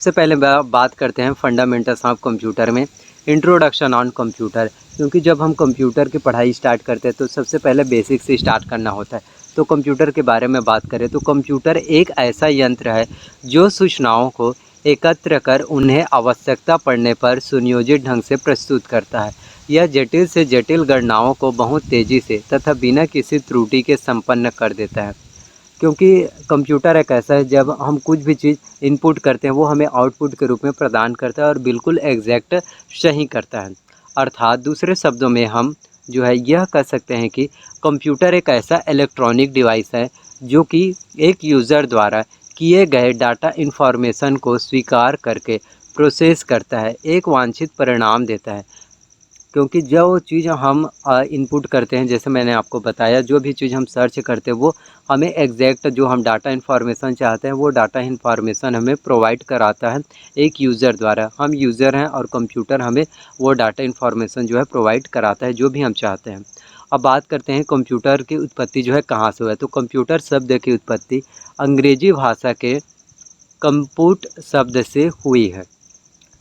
सबसे पहले बात करते हैं फंडामेंटल्स ऑफ कंप्यूटर में इंट्रोडक्शन ऑन कंप्यूटर। क्योंकि जब हम कंप्यूटर की पढ़ाई स्टार्ट करते हैं तो सबसे पहले बेसिक से स्टार्ट करना होता है। तो कंप्यूटर के बारे में बात करें तो कंप्यूटर एक ऐसा यंत्र है जो सूचनाओं को एकत्र कर उन्हें आवश्यकता पड़ने पर सुनियोजित ढंग से प्रस्तुत करता है। यह जटिल से जटिल गणनाओं को बहुत तेज़ी से तथा बिना किसी त्रुटि के संपन्न कर देता है। क्योंकि कंप्यूटर एक ऐसा है, जब हम कुछ भी चीज़ इनपुट करते हैं वो हमें आउटपुट के रूप में प्रदान करता है और बिल्कुल एग्जैक्ट सही करता है। अर्थात दूसरे शब्दों में हम जो है यह कह सकते हैं कि कंप्यूटर एक ऐसा इलेक्ट्रॉनिक डिवाइस है जो कि एक यूज़र द्वारा किए गए डाटा इन्फॉर्मेशन को स्वीकार करके प्रोसेस करता है, एक वांछित परिणाम देता है। क्योंकि जो चीज़ हम इनपुट करते हैं, जैसे मैंने आपको बताया, जो भी चीज़ हम सर्च करते हैं वो हमें एग्जैक्ट जो हम डाटा इन्फॉर्मेशन चाहते हैं वो डाटा इन्फॉर्मेशन हमें प्रोवाइड कराता है एक यूज़र द्वारा। हम यूज़र हैं और कंप्यूटर हमें वो डाटा इन्फॉर्मेशन जो है प्रोवाइड कराता है जो भी हम चाहते हैं। अब बात करते हैं कंप्यूटर की उत्पत्ति जो है कहाँ से हुआ है। तो कंप्यूटर शब्द की उत्पत्ति अंग्रेजी भाषा के कंप्यूट शब्द से हुई है।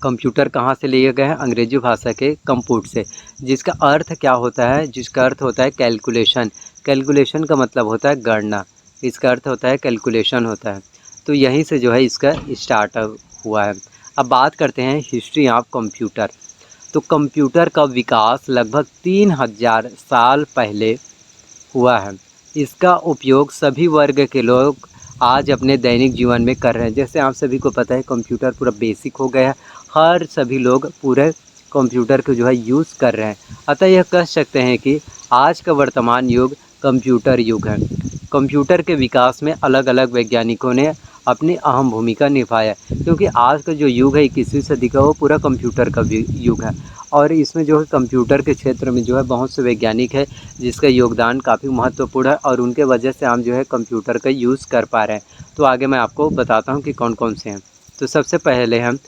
कंप्यूटर कहाँ से लिए गए हैं? अंग्रेजी भाषा के कंप्यूट से, जिसका अर्थ क्या होता है? जिसका अर्थ होता है कैलकुलेशन। कैलकुलेशन का मतलब होता है गणना, इसका अर्थ होता है कैलकुलेशन होता है। तो यहीं से जो है इसका स्टार्ट हुआ है। अब बात करते हैं हिस्ट्री ऑफ कंप्यूटर। तो कंप्यूटर का विकास लगभग 3000 साल पहले हुआ है। इसका उपयोग सभी वर्ग के लोग आज अपने दैनिक जीवन में कर रहे हैं। जैसे आप सभी को पता है कंप्यूटर पूरा बेसिक हो गया है, हर सभी लोग पूरे कंप्यूटर को जो है यूज़ कर रहे हैं। अतः यह कह सकते हैं कि आज का वर्तमान युग कंप्यूटर युग है। कंप्यूटर के विकास में अलग अलग वैज्ञानिकों ने अपनी अहम भूमिका निभाया, क्योंकि आज का जो युग है 21वीं सदी का वो पूरा कंप्यूटर का युग है। और इसमें जो है कंप्यूटर के क्षेत्र में जो है बहुत से वैज्ञानिक है जिसका योगदान काफ़ी महत्वपूर्ण है और उनके वजह से हम जो है कंप्यूटर का यूज़ कर पा रहे हैं। तो आगे मैं आपको बताता हूँ कि कौन कौन से हैं। तो सबसे पहले हम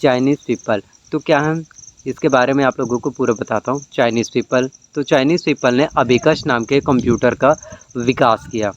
चाइनीज़ पीपल। तो क्या हम इसके बारे में आप लोगों को पूरा बताता हूँ। चाइनीज़ पीपल, तो चाइनीज़ पीपल ने अबेकस नाम के कंप्यूटर का विकास किया।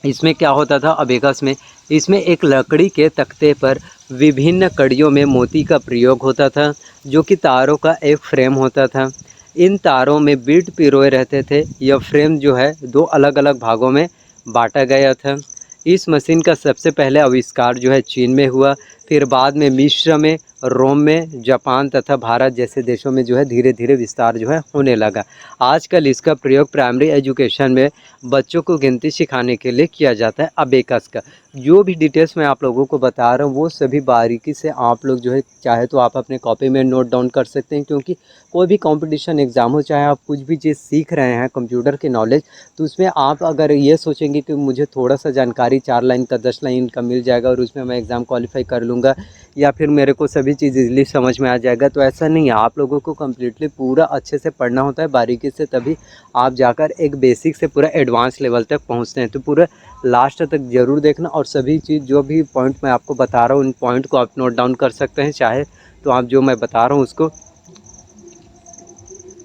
इसमें क्या होता था अबेकस में? इसमें एक लकड़ी के तख्ते पर विभिन्न कड़ियों में मोती का प्रयोग होता था, जो कि तारों का एक फ्रेम होता था। इन तारों में बीट पिरोए रहते थे। यह फ्रेम जो है दो अलग अलग भागों में बांटा गया था। इस मशीन का सबसे पहले आविष्कार जो है चीन में हुआ, फिर बाद में मिस्र में, रोम में, जापान तथा भारत जैसे देशों में जो है धीरे धीरे विस्तार जो है होने लगा। आजकल इसका प्रयोग प्राइमरी एजुकेशन में बच्चों को गिनती सिखाने के लिए किया जाता है अबेकस का। जो भी डिटेल्स मैं आप लोगों को बता रहा हूँ वो सभी बारीकी से आप लोग जो है चाहे तो आप अपने कॉपी में नोट डाउन कर सकते हैं, क्योंकि कोई भी कंपटीशन एग्ज़ाम हो, चाहे आप कुछ भी चीज़ सीख रहे हैं कंप्यूटर की नॉलेज, तो उसमें आप अगर ये सोचेंगे कि मुझे थोड़ा सा जानकारी 4 लाइन का 10 लाइन का मिल जाएगा और उसमें मैं एग्ज़ाम क्वालिफाई कर लूँगा या फिर मेरे को सभी चीज़ ईज़िली समझ में आ जाएगा, तो ऐसा नहीं है। आप लोगों को कम्प्लीटली पूरा अच्छे से पढ़ना होता है बारीकी से, तभी आप जाकर एक बेसिक से पूरा एडवांस लेवल तक पहुँचते हैं। तो पूरा लास्ट तक ज़रूर देखना और सभी चीज़ जो भी पॉइंट मैं आपको बता रहा हूँ उन पॉइंट को आप नोट डाउन कर सकते हैं, चाहे तो आप जो मैं बता रहा हूँ उसको।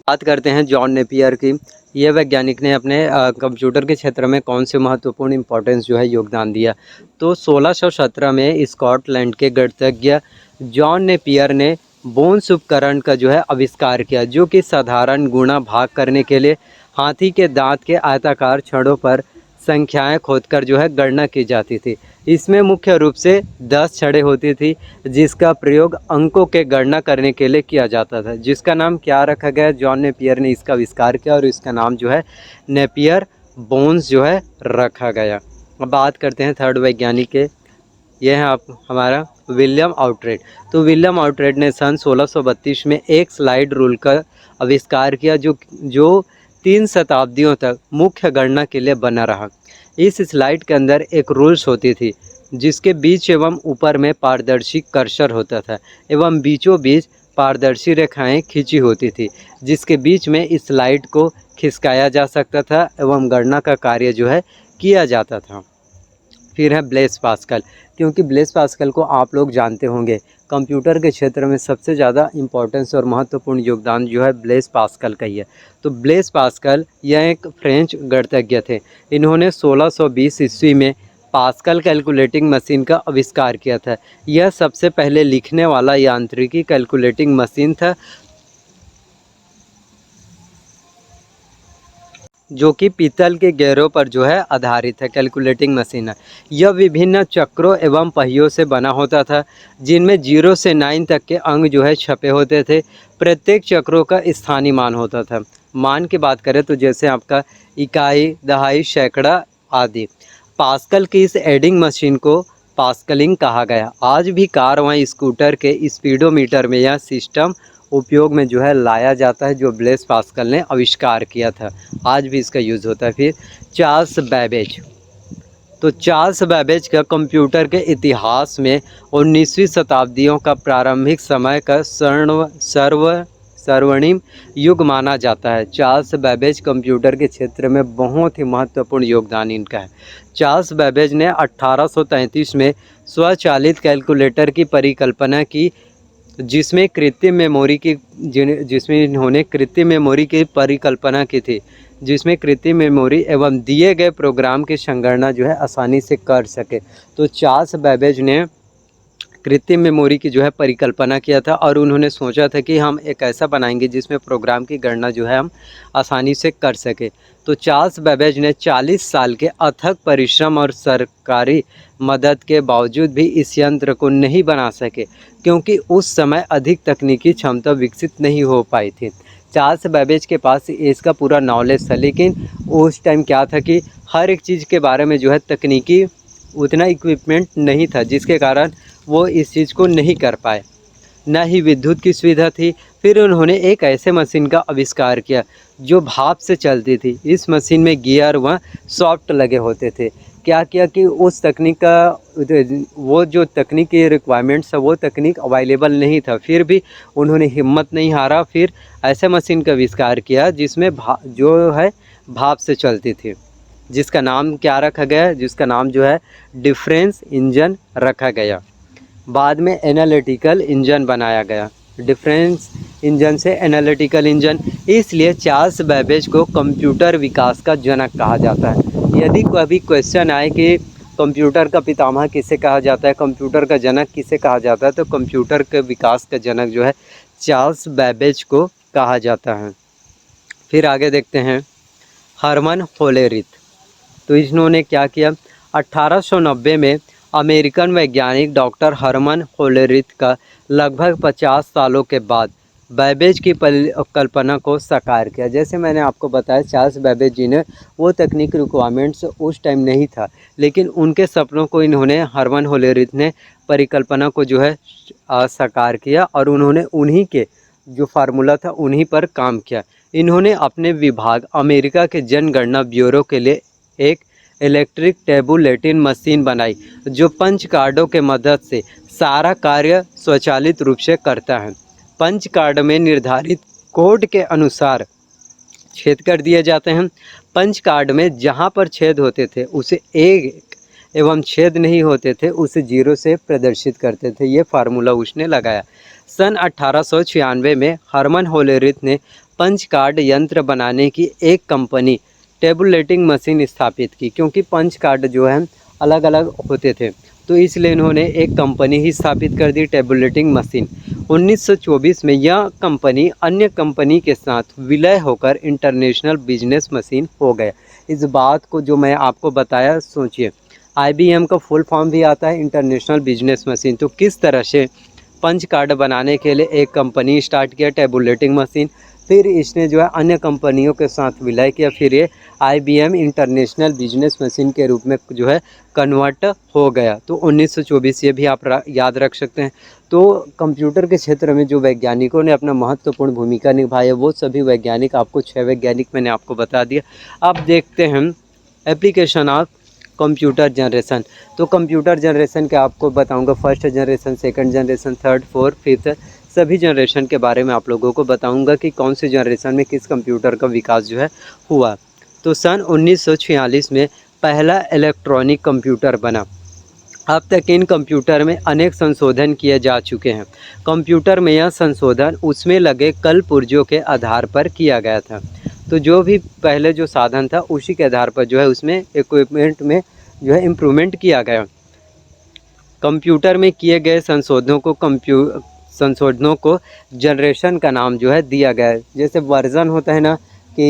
बात करते हैं जॉन नेपियर की। ये वैज्ञानिक ने अपने कंप्यूटर के क्षेत्र में कौन से महत्वपूर्ण इंपॉर्टेंस जो है योगदान दिया। तो 1617 में स्कॉटलैंड के गणितज्ञ जॉन नेपियर ने बोन्स उपकरण का जो है आविष्कार किया, जो कि साधारण गुणा भाग करने के लिए हाथी के दांत के आयताकार छड़ों पर संख्याएं खोदकर जो है गणना की जाती थी। इसमें मुख्य रूप से 10 छड़ें होती थी, जिसका प्रयोग अंकों के गणना करने के लिए किया जाता था, जिसका नाम क्या रखा गया? जॉन नेपियर ने इसका आविष्कार किया और इसका नाम जो है नेपियर बोन्स जो है रखा गया। अब बात करते हैं थर्ड वैज्ञानिक के। यह है आप हमारा विलियम आउटरेड। तो विलियम आउटरेड ने सन 1632 में एक स्लाइड रूल का आविष्कार किया, जो 3 शताब्दियों तक मुख्य गणना के लिए बना रहा। इस स्लाइड के अंदर एक रूल्स होती थी, जिसके बीच एवं ऊपर में पारदर्शी कर्सर होता था एवं बीचों बीच पारदर्शी रेखाएं खींची होती थी, जिसके बीच में इस स्लाइड को खिसकाया जा सकता था एवं गणना का कार्य जो है किया जाता था। फिर है ब्लेस पास्कल। क्योंकि ब्लेस पास्कल को आप लोग जानते होंगे, कंप्यूटर के क्षेत्र में सबसे ज़्यादा इम्पोर्टेंस और महत्वपूर्ण योगदान जो है ब्लेस पास्कल का ही है। तो ब्लेस पास्कल यह एक फ्रेंच गणितज्ञ थे। इन्होंने 1620 ईस्वी में पास्कल कैलकुलेटिंग मशीन का आविष्कार किया था। यह सबसे पहले लिखने वाला यांत्रिकी कैलकुलेटिंग मशीन था जो कि पीतल के गेरों पर जो है आधारित है। कैलकुलेटिंग मशीन है। यह विभिन्न चक्रों एवं पहियों से बना होता था जिनमें 0 से 9 तक के अंक जो है छपे होते थे। प्रत्येक चक्रों का स्थानीय मान होता था। मान की बात करें तो जैसे आपका इकाई, दहाई, सैकड़ा आदि। पास्कल की इस एडिंग मशीन को पास्कलिंग कहा गया। आज भी कार व स्कूटर के स्पीडोमीटर में यह सिस्टम उपयोग में जो है लाया जाता है जो ब्लेस पास्कल ने आविष्कार किया था। आज भी इसका यूज़ होता है। फिर चार्ल्स बैबेज। तो चार्ल्स बैबेज का कंप्यूटर के इतिहास में 19वीं शताब्दियों का प्रारंभिक समय का स्वर्णिम युग माना जाता है। चार्ल्स बैबेज कंप्यूटर के क्षेत्र में बहुत ही महत्वपूर्ण योगदान इनका है। चार्ल्स बैबेज ने 1833 में स्वचालित कैलकुलेटर की परिकल्पना की जिसमें इन्होंने कृत्रिम मेमोरी की परिकल्पना की थी, जिसमें कृत्रिम मेमोरी एवं दिए गए प्रोग्राम की संगणना जो है आसानी से कर सके। तो चार्ल्स बैबेज ने कृत्रिम मेमोरी की जो है परिकल्पना किया था और उन्होंने सोचा था कि हम एक ऐसा बनाएंगे जिसमें प्रोग्राम की गणना जो है हम आसानी से कर सके। तो चार्ल्स बैबेज ने 40 साल के अथक परिश्रम और सरकारी मदद के बावजूद भी इस यंत्र को नहीं बना सके क्योंकि उस समय अधिक तकनीकी क्षमता विकसित नहीं हो पाई थी। चार्ल्स बैबेज के पास इसका पूरा नॉलेज था लेकिन उस टाइम क्या था कि हर एक चीज़ के बारे में जो है तकनीकी उतना इक्विपमेंट नहीं था जिसके कारण वो इस चीज़ को नहीं कर पाए। न ही विद्युत की सुविधा थी। फिर उन्होंने एक ऐसे मशीन का आविष्कार किया जो भाप से चलती थी। इस मशीन में गियर व सॉफ्ट लगे होते थे। क्या किया कि उस तकनीक का वो जो तकनीक की रिक्वायरमेंट्स है वो तकनीक अवेलेबल नहीं था। फिर भी उन्होंने हिम्मत नहीं हारा। फिर ऐसे मशीन का आविष्कार किया जिसमें भाप से चलती थी, जिसका नाम क्या रखा गया, जिसका नाम जो है डिफरेंस इंजन रखा गया। बाद में एनालिटिकल इंजन बनाया गया। डिफरेंस इंजन से एनालिटिकल इंजन। इसलिए चार्ल्स बैबेज को कंप्यूटर विकास का जनक कहा जाता है। यदि कभी क्वेश्चन आए कि कंप्यूटर का पितामह किसे कहा जाता है, कंप्यूटर का जनक किसे कहा जाता है, तो कंप्यूटर के विकास का जनक जो है चार्ल्स बैबेज को कहा जाता है। फिर आगे देखते हैं हरमन होलेरिथ। तो इन्होंने क्या किया, 1890 में अमेरिकन वैज्ञानिक डॉक्टर हरमन होलेरिथ का लगभग 50 सालों के बाद बैबेज की कल्पना को साकार किया। जैसे मैंने आपको बताया चार्ल्स बैबेज जी ने वो तकनीक रिक्वायरमेंट्स उस टाइम नहीं था लेकिन उनके सपनों को इन्होंने हरमन होलेरिथ ने परिकल्पना को जो है साकार किया और उन्होंने उन्हीं के जो फार्मूला था उन्हीं पर काम किया। इन्होंने अपने विभाग अमेरिका के जनगणना ब्यूरो के लिए एक इलेक्ट्रिक टेबुलेटिंग मशीन बनाई जो पंच कार्डों के मदद से सारा कार्य स्वचालित रूप से करता है। पंच कार्ड में निर्धारित कोड के अनुसार छेद कर दिए जाते हैं। पंच कार्ड में जहां पर छेद होते थे उसे 1 एवं छेद नहीं होते थे उसे 0 से प्रदर्शित करते थे। ये फार्मूला उसने लगाया। सन 1896 में हरमन होलेरिथ ने पंच कार्ड यंत्र बनाने की एक कंपनी टेबुलेटिंग मशीन स्थापित की। क्योंकि पंच कार्ड जो है अलग अलग होते थे तो इसलिए इन्होंने एक कंपनी ही स्थापित कर दी, टेबुलेटिंग मशीन। 1924 में यह कंपनी अन्य कंपनी के साथ विलय होकर इंटरनेशनल बिजनेस मशीन हो गया। इस बात को जो मैं आपको बताया सोचिए, IBM का फुल फॉर्म भी आता है इंटरनेशनल बिजनेस मशीन। तो किस तरह से पंच कार्ड बनाने के लिए एक कंपनी स्टार्ट किया टेबुलेटिंग मशीन, फिर इसने जो है अन्य कंपनियों के साथ विलय किया, फिर ये IBM इंटरनेशनल बिजनेस मशीन के रूप में जो है कन्वर्ट हो गया। तो 1924 ये भी आप याद रख सकते हैं। तो कंप्यूटर के क्षेत्र में जो वैज्ञानिकों ने अपना महत्वपूर्ण भूमिका निभाई है वो सभी वैज्ञानिक, आपको 6 वैज्ञानिक मैंने आपको बता दिया। अब देखते हैं एप्लीकेशन ऑफ कंप्यूटर जनरेशन। तो कंप्यूटर जनरेशन के आपको बताऊंगा first generation, second generation, third, fourth, fifth, सभी जनरेशन के बारे में आप लोगों को बताऊंगा कि कौन सी जनरेशन में किस कंप्यूटर का विकास जो है हुआ। तो सन 1946 में पहला इलेक्ट्रॉनिक कंप्यूटर बना। अब तक इन कंप्यूटर में अनेक संशोधन किए जा चुके हैं। कंप्यूटर में यह संशोधन उसमें लगे कल पुर्जों के आधार पर किया गया था। तो जो भी पहले जो साधन था उसी के आधार पर जो है उसमें इक्विपमेंट में जो है इम्प्रूवमेंट किया गया। कंप्यूटर में किए गए संशोधनों को जनरेशन का नाम जो है दिया गया है। जैसे वर्ज़न होता है ना कि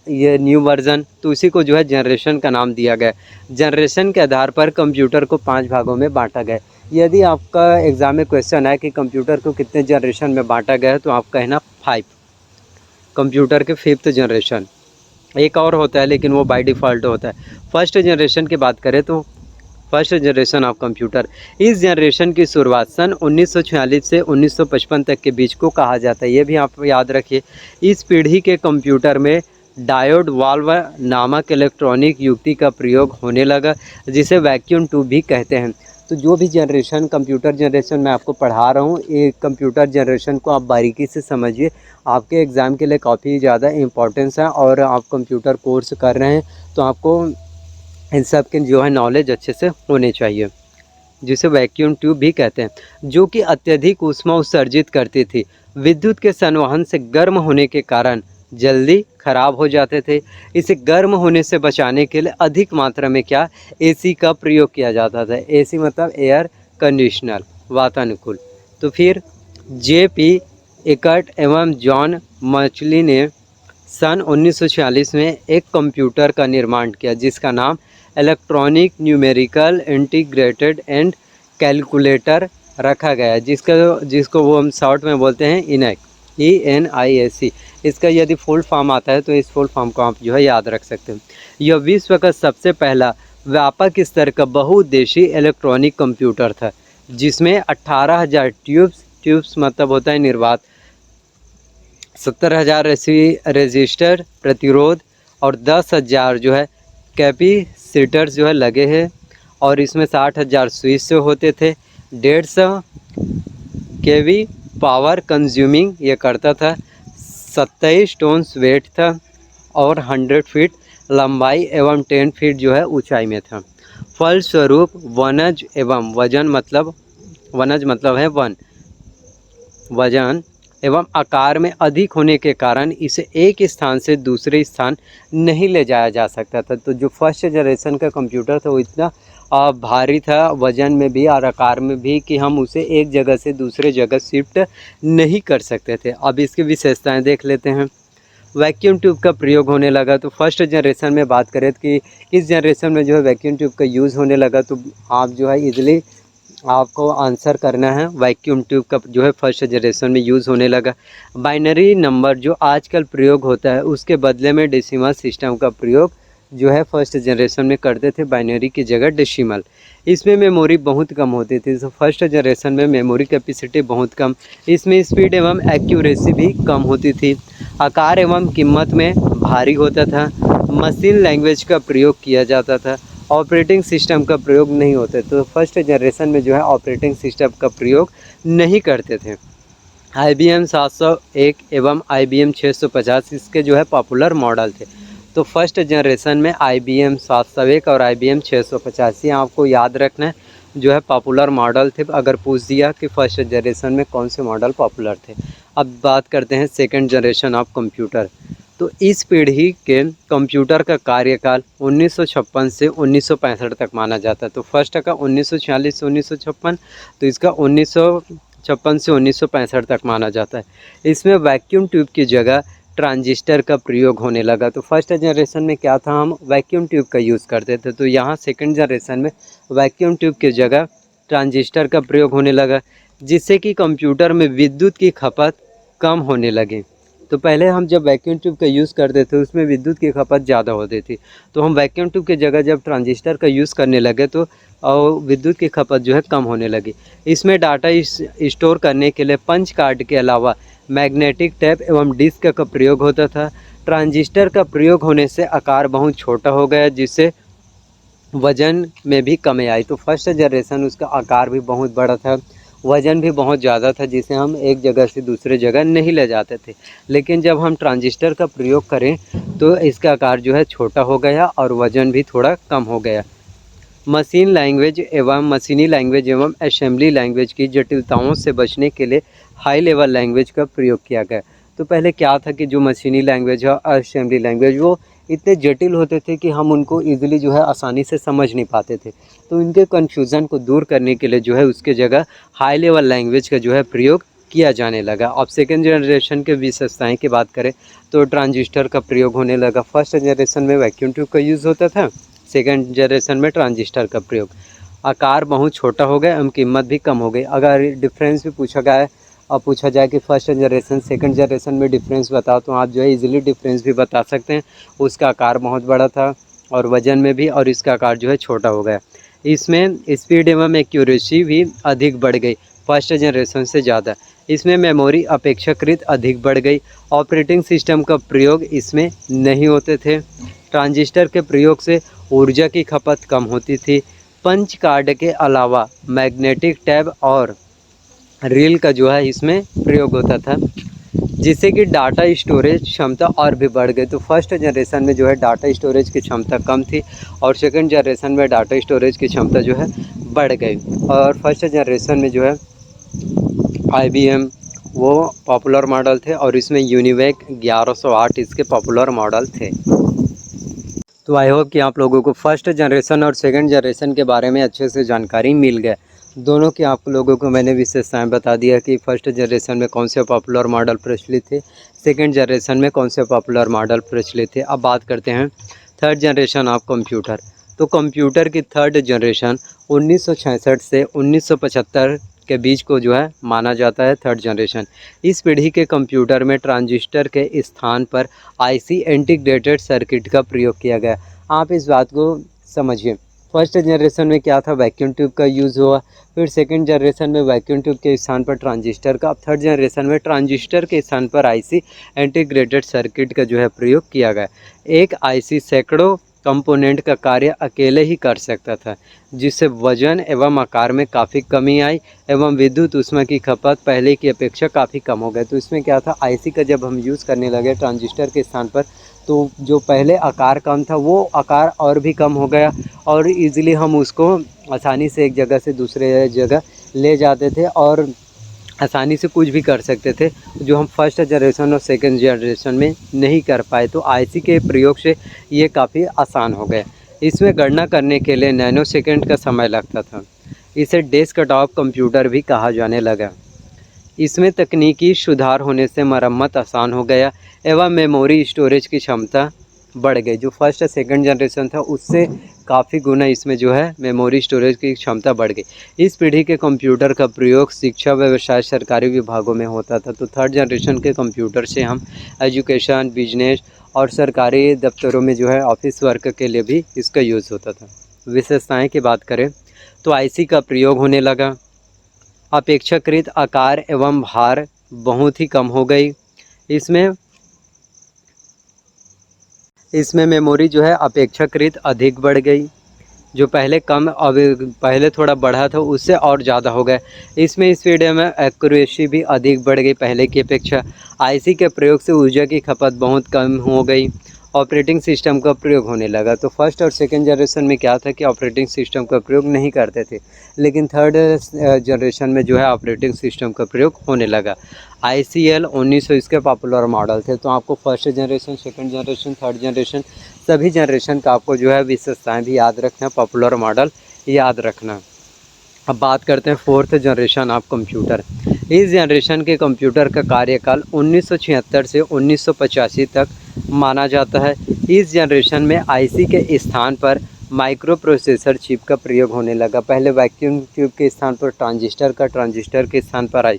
ये न्यू वर्ज़न, तो उसी को जो है जनरेशन का नाम दिया गया है। जनरेशन के आधार पर कंप्यूटर को 5 भागों में बांटा गया है। यदि आपका एग्ज़ाम में क्वेश्चन है कि कंप्यूटर को कितने जनरेशन में बांटा गया है, तो आप कहना 5, कंप्यूटर के 5th जनरेशन। एक और होता है लेकिन वो बाय डिफ़ॉल्ट होता है। फर्स्ट जनरेशन की बात करें तो फर्स्ट जनरेशन ऑफ कंप्यूटर, इस जनरेशन की शुरुआत सन 1946 से 1955 तक के बीच को कहा जाता है। ये भी आप याद रखिए। इस पीढ़ी के कंप्यूटर में डायोड वाल्व नामक इलेक्ट्रॉनिक युक्ति का प्रयोग होने लगा, जिसे वैक्यूम ट्यूब भी कहते हैं। तो जो भी जनरेशन कंप्यूटर जनरेशन मैं आपको पढ़ा रहा हूँ, ये कंप्यूटर जनरेशन को आप बारीकी से समझिए। आपके एग्ज़ाम के लिए काफ़ी ज़्यादा इम्पोर्टेंस है, और आप कंप्यूटर कोर्स कर रहे हैं तो आपको इन सब के जो है नॉलेज अच्छे से होने चाहिए, जिसे वैक्यूम ट्यूब भी कहते हैं, जो कि अत्यधिक ऊष्मा उत्सर्जित करती थी। विद्युत के संवहन से गर्म होने के कारण जल्दी खराब हो जाते थे। इसे गर्म होने से बचाने के लिए अधिक मात्रा में एसी का प्रयोग किया जाता था। एसी मतलब एयर कंडीशनर, वातानुकूल। तो फिर जेपी इकर्ट एवं जॉन मचली ने सन 1946 में एक कंप्यूटर का निर्माण किया, जिसका नाम electronic numerical integrated and calculator रखा गया, जिसको वो हम शॉर्ट में बोलते हैं इनैक, ENIAC। इसका यदि फुल फॉर्म आता है तो इस फुल फॉर्म को आप जो है याद रख सकते हैं। यह विश्व का सबसे पहला व्यापक स्तर का बहुउद्देशीय इलेक्ट्रॉनिक कंप्यूटर था, जिसमें 18,000 ट्यूब्स मतलब होता है निर्वात, 70,000 रजिस्टर प्रतिरोध और 10,000 जो है कैपेसिटर्स जो है लगे हैं, और इसमें 60,000 स्विच होते थे। 150 kV पावर कंज्यूमिंग ये करता था, 27 टन वेट था, और 100 फीट लंबाई एवं 10 फीट जो है ऊंचाई में था। फलस्वरूप वनज एवं वनज मतलब है वन, वजन एवं आकार में अधिक होने के कारण इसे एक स्थान से दूसरे स्थान नहीं ले जाया जा सकता था। तो जो फर्स्ट जनरेशन का कंप्यूटर था वो इतना भारी था, वजन में भी और आकार में भी, कि हम उसे एक जगह से दूसरे जगह शिफ्ट नहीं कर सकते थे। अब इसकी विशेषताएं देख लेते हैं। वैक्यूम ट्यूब का प्रयोग होने लगा। तो फर्स्ट जनरेशन में बात करें कि किस जनरेशन में जो है वैक्यूम ट्यूब का यूज़ होने लगा, तो आप जो है इजीली आपको आंसर करना है। वैक्यूम ट्यूब का जो है फर्स्ट जनरेशन में यूज़ होने लगा। बाइनरी नंबर जो आजकल प्रयोग होता है, उसके बदले में डेसिमल सिस्टम का प्रयोग जो है फर्स्ट जनरेशन में करते थे, बाइनरी की जगह डेसिमल। इसमें मेमोरी बहुत कम होती थी। तो फर्स्ट जनरेशन में मेमोरी कैपेसिटी बहुत कम, इसमें स्पीड एवं एक्यूरेसी भी कम होती थी। आकार एवं कीमत में भारी होता था। मशीन लैंग्वेज का प्रयोग किया जाता था। ऑपरेटिंग सिस्टम का प्रयोग नहीं होते। तो फर्स्ट जनरेशन में जो है ऑपरेटिंग सिस्टम का प्रयोग नहीं करते थे। IBM 701 एवं IBM 650 इसके जो है पॉपुलर मॉडल थे। तो फर्स्ट जनरेशन में IBM 701 और IBM 650 आपको याद रखना है, जो है पॉपुलर मॉडल थे। अगर पूछ दिया कि फर्स्ट जनरेशन में कौन से मॉडल पॉपुलर थे। अब बात करते हैं सेकंड जनरेशन ऑफ कंप्यूटर। तो इस पीढ़ी के कंप्यूटर का कार्यकाल 1956 से 1965 तक माना जाता है। तो फर्स्ट का 1946 से 1956, तो इसका 1956 से 1965 तक माना जाता है। इसमें वैक्यूम ट्यूब की जगह ट्रांजिस्टर का प्रयोग होने लगा। तो फर्स्ट जनरेशन में क्या था, हम वैक्यूम ट्यूब का यूज़ करते थे। तो यहाँ सेकंड जनरेशन में वैक्यूम ट्यूब की जगह ट्रांजिस्टर का प्रयोग होने लगा, जिससे कि कंप्यूटर में विद्युत की खपत कम होने लगी। तो पहले हम जब वैक्यूम ट्यूब का यूज़ करते थे उसमें विद्युत की खपत ज़्यादा होती थी। तो हम वैक्यूम ट्यूब की जगह जब ट्रांजिस्टर का यूज़ करने लगे तो विद्युत की खपत जो है कम होने लगी। इसमें डाटा स्टोर करने के लिए पंच कार्ड के अलावा मैग्नेटिक टेप एवं डिस्क का प्रयोग होता था। ट्रांजिस्टर का प्रयोग होने से आकार बहुत छोटा हो गया, जिससे वज़न में भी कमी आई। तो फर्स्ट जनरेशन उसका आकार भी बहुत बड़ा था, वज़न भी बहुत ज़्यादा था, जिसे हम एक जगह से दूसरे जगह नहीं ले जाते थे। लेकिन जब हम ट्रांजिस्टर का प्रयोग करें तो इसका आकार जो है छोटा हो गया और वज़न भी थोड़ा कम हो गया। मशीनी लैंग्वेज एवं असेंबली लैंग्वेज की जटिलताओं से बचने के लिए हाई लेवल लैंग्वेज का प्रयोग किया गया। तो पहले क्या था कि जो मशीनी लैंग्वेज है और असेंबली लैंग्वेज वो इतने जटिल होते थे कि हम उनको ईज़िली जो है आसानी से समझ नहीं पाते थे। तो इनके कन्फ्यूज़न को दूर करने के लिए जो है उसके जगह हाई लेवल लैंग्वेज का जो है प्रयोग किया जाने लगा। अब सेकंड जनरेशन के विशेषताएँ की बात करें तो ट्रांजिस्टर का प्रयोग होने लगा। फर्स्ट जनरेशन में वैक्यूम ट्यूब का यूज़ होता था, सेकंड जनरेशन में ट्रांजिस्टर का प्रयोग। आकार बहुत छोटा हो गया एवं कीमत भी कम हो गई। अगर डिफरेंस भी पूछा गया है और पूछा जाए कि फर्स्ट जनरेशन सेकंड जनरेशन में डिफरेंस बताओ, तो आप जो है इजीली डिफरेंस भी बता सकते हैं। उसका आकार बहुत बड़ा था और वज़न में भी, और इसका आकार जो है छोटा हो गया। इसमें स्पीड एवं एक्यूरेसी भी अधिक बढ़ गई फर्स्ट जनरेशन से ज़्यादा। इसमें मेमोरी अपेक्षाकृत अधिक बढ़ गई। ऑपरेटिंग सिस्टम का प्रयोग इसमें नहीं होते थे। ट्रांजिस्टर के प्रयोग से ऊर्जा की खपत कम होती थी। पंच कार्ड के अलावा मैग्नेटिक टैब और रील का जो है इसमें प्रयोग होता था, जिससे कि डाटा स्टोरेज क्षमता और भी बढ़ गई। तो फर्स्ट जनरेशन में जो है डाटा स्टोरेज की क्षमता कम थी और सेकंड जनरेशन में डाटा स्टोरेज की क्षमता जो है बढ़ गई। और फर्स्ट जनरेशन में जो है IBM वो पॉपुलर मॉडल थे और इसमें यूनिवेक 1108 इसके पॉपुलर मॉडल थे। तो आई होप कि आप लोगों को फर्स्ट जनरेशन और सेकंड जनरेशन के बारे में अच्छे से जानकारी मिल गया। दोनों की आप लोगों को मैंने विशेषताएं बता दिया कि फर्स्ट जनरेशन में कौन से पॉपुलर मॉडल प्रचलित थे, सेकंड जनरेशन में कौन से पॉपुलर मॉडल प्रचलित थे। अब बात करते हैं थर्ड जनरेशन ऑफ कंप्यूटर। तो कंप्यूटर की थर्ड जनरेशन 1966 से 1975 के बीच को जो है माना जाता है थर्ड जनरेशन। इस पीढ़ी के कंप्यूटर में ट्रांजिस्टर के स्थान पर IC इंटीग्रेटेड सर्किट का प्रयोग किया गया। आप इस बात को समझिए, फर्स्ट जनरेशन में क्या था, वैक्यूम ट्यूब का यूज़ हुआ। फिर सेकंड जनरेशन में वैक्यूम ट्यूब के स्थान पर ट्रांजिस्टर का। अब थर्ड जनरेशन में ट्रांजिस्टर के स्थान पर IC इंटीग्रेटेड सर्किट का जो है प्रयोग किया गया। एक IC सैकड़ों कंपोनेंट का कार्य अकेले ही कर सकता था, जिससे वजन एवं आकार में काफ़ी कमी आई एवं विद्युत ऊष्मा की खपत पहले की अपेक्षा काफ़ी कम हो गई। तो इसमें क्या था, IC का जब हम यूज़ करने लगे ट्रांजिस्टर के स्थान पर, तो जो पहले आकार कम था वो आकार और भी कम हो गया और इजीली हम उसको आसानी से एक जगह से दूसरे जगह ले जाते थे और आसानी से कुछ भी कर सकते थे, जो हम फर्स्ट जनरेशन और सेकंड जनरेशन में नहीं कर पाए। तो IC के प्रयोग से ये काफ़ी आसान हो गया। इसमें गणना करने के लिए नैनो सेकंड का समय लगता था। इसे डेस्कटॉप कंप्यूटर भी कहा जाने लगा। इसमें तकनीकी सुधार होने से मरम्मत आसान हो गया एवं मेमोरी स्टोरेज की क्षमता बढ़ गई। जो फर्स्ट सेकंड जनरेशन था उससे काफ़ी गुना इसमें जो है मेमोरी स्टोरेज की क्षमता बढ़ गई। इस पीढ़ी के कंप्यूटर का प्रयोग शिक्षा, व्यवसाय, सरकारी विभागों में होता था। तो थर्ड जनरेशन के कंप्यूटर से हम एजुकेशन, बिजनेस और सरकारी दफ्तरों में जो है ऑफिस वर्क के लिए भी इसका यूज़ होता था। विशेषताएँ की बात करें तो IC का प्रयोग होने लगा। अपेक्षाकृत आकार एवं भार बहुत ही कम हो गई। इसमें मेमोरी जो है अपेक्षाकृत अधिक बढ़ गई। जो पहले कम, अब पहले थोड़ा बढ़ा था उससे और ज़्यादा हो गया। इसमें स्पीड में एक्यूरेसी भी अधिक बढ़ गई पहले की अपेक्षा। IC के प्रयोग से ऊर्जा की खपत बहुत कम हो गई। ऑपरेटिंग सिस्टम का प्रयोग होने लगा। तो फर्स्ट और सेकंड जनरेशन में क्या था कि ऑपरेटिंग सिस्टम का प्रयोग नहीं करते थे, लेकिन थर्ड जनरेशन में जो है ऑपरेटिंग सिस्टम का प्रयोग होने लगा। ICL 1900 इसके पॉपुलर मॉडल थे। तो आपको first generation, second generation, third generation सभी जनरेशन का आपको जो है विशेषताएँ भी याद रखना, पॉपुलर मॉडल याद रखना। अब बात करते हैं फोर्थ जनरेशन ऑफ कंप्यूटर। इस जनरेशन के कंप्यूटर का कार्यकाल 1976 से 1985 तक माना जाता है। इस जनरेशन में IC के स्थान पर माइक्रो प्रोसेसर चिप का प्रयोग होने लगा। पहले वैक्यूम ट्यूब के स्थान पर ट्रांजिस्टर का, ट्रांजिस्टर के स्थान पर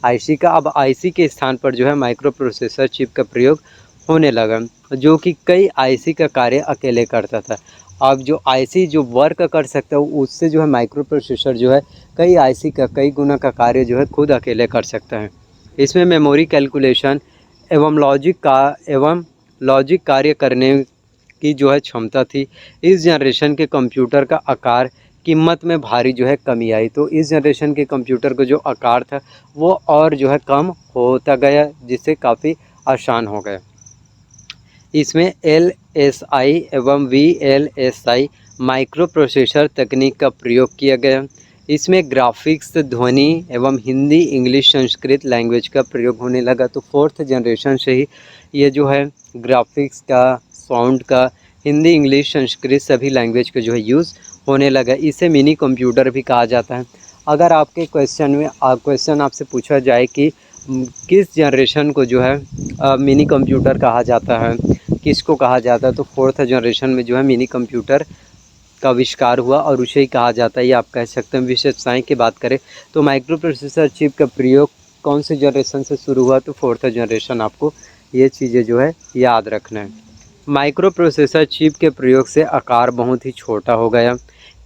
IC का, अब IC के स्थान पर जो है माइक्रो प्रोसेसर चिप का प्रयोग होने लगा, जो कि कई IC का कार्य अकेले करता था। अब जो IC जो वर्क कर सकता है उससे जो है माइक्रो प्रोसेसर जो है कई IC का कई गुना का कार्य जो है खुद अकेले कर सकता है। इसमें मेमोरी कैलकुलेशन एवं लॉजिक कार्य करने की जो है क्षमता थी। इस जनरेशन के कंप्यूटर का आकार, कीमत में भारी जो है कमी आई। तो इस जनरेशन के कंप्यूटर का जो आकार था वो और जो है कम होता गया, जिससे काफ़ी आसान हो गया। इसमें LSI एवं VLSI माइक्रो प्रोसेसर तकनीक का प्रयोग किया गया। इसमें ग्राफिक्स, ध्वनि एवं हिंदी, इंग्लिश, संस्कृत लैंग्वेज का प्रयोग होने लगा। तो फोर्थ जनरेशन से ही ये जो है ग्राफिक्स का, फाउंड का हिंदी, इंग्लिश, संस्कृत सभी लैंग्वेज का जो है यूज़ होने लगा। इसे मिनी कंप्यूटर भी कहा जाता है। अगर आपके क्वेश्चन आपसे पूछा जाए कि किस जनरेशन को जो है मिनी कंप्यूटर कहा जाता है, किसको कहा जाता है, तो 4th जनरेशन में जो है मिनी कंप्यूटर का आविष्कार हुआ और उसे ही कहा जाता है, ये आप कह सकते हैं। विशेषताएं की बात करें तो माइक्रो प्रोसेसर चिप का प्रयोग कौन से जनरेशन से शुरू हुआ, तो 4th जनरेशन। आपको ये चीज़ें जो है याद रखना है। माइक्रो प्रोसेसर चिप के प्रयोग से आकार बहुत ही छोटा हो गया,